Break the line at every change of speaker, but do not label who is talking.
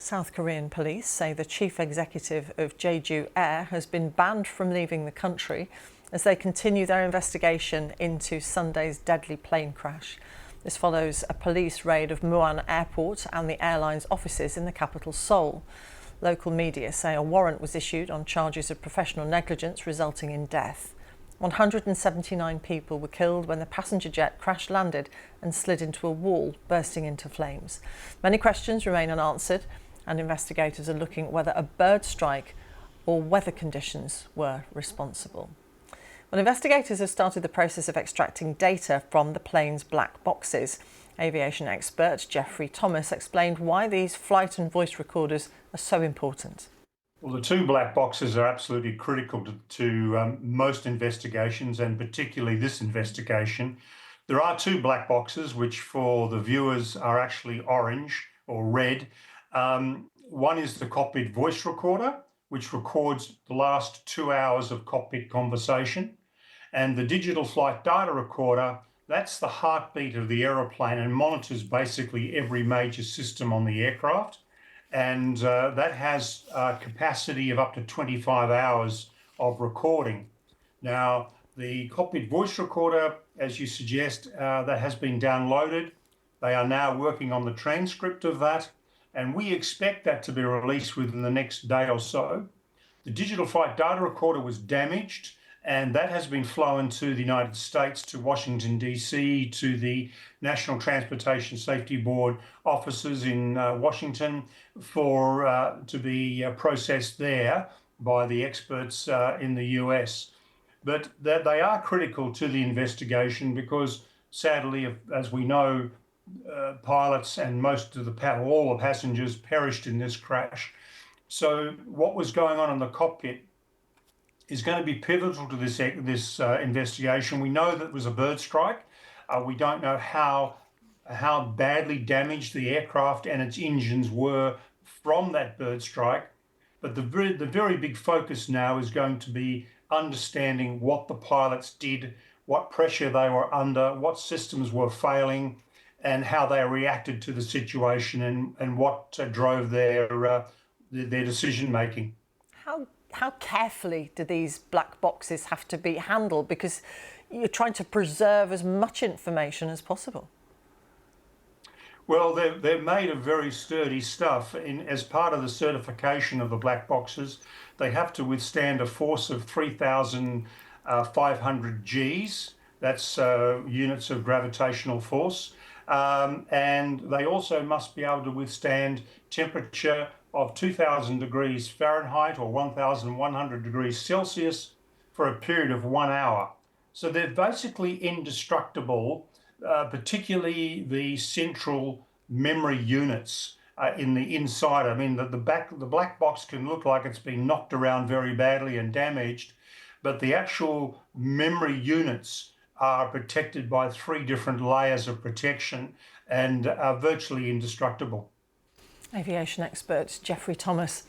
South Korean police say the chief executive of Jeju Air has been banned from leaving the country as they continue their investigation into Sunday's deadly plane crash. This follows a police raid of Muan Airport and the airline's offices in the capital Seoul. Local media say a warrant was issued on charges of professional negligence resulting in death. 179 people were killed when the passenger jet crash-landed and slid into a wall, bursting into flames. Many questions remain unanswered, and investigators are looking at whether a bird strike or weather conditions were responsible. Well, investigators have started the process of extracting data from the plane's black boxes. Aviation expert Jeffrey Thomas explained why these flight and voice recorders are so important.
Well, the two black boxes are absolutely critical to most investigations, and particularly this investigation. There are two black boxes, which for the viewers are actually orange or red. One is the cockpit voice recorder, which records the last 2 hours of cockpit conversation. And the digital flight data recorder, that's the heartbeat of the aeroplane and monitors basically every major system on the aircraft. And that has a capacity of up to 25 hours of recording. Now, the cockpit voice recorder, as you suggest, that has been downloaded. They are now working on the transcript of that, and we expect that to be released within the next day or so. The digital flight data recorder was damaged, and that has been flown to the United States, to Washington, D.C., to the National Transportation Safety Board offices in Washington to be processed there by the experts in the US. But that they are critical to the investigation because, sadly, as we know, pilots and all the passengers perished in this crash. So what was going on in the cockpit is going to be pivotal to this investigation. We know that it was a bird strike. We don't know how badly damaged the aircraft and its engines were from that bird strike. But the very big focus now is going to be understanding what the pilots did, what pressure they were under, what systems were failing, and how they reacted to the situation and what drove their decision making.
How carefully do these black boxes have to be handled? Because you're trying to preserve as much information as possible.
Well, they're made of very sturdy stuff. As part of the certification of the black boxes, they have to withstand a force of 3,500 Gs. That's units of gravitational force. And they also must be able to withstand temperature of 2,000 degrees Fahrenheit or 1,100 degrees Celsius for a period of 1 hour. So they're basically indestructible, particularly the central memory units in the inside. I mean, the black box can look like it's been knocked around very badly and damaged, but the actual memory units are protected by 3 different layers of protection and are virtually indestructible.
Aviation expert Jeffrey Thomas.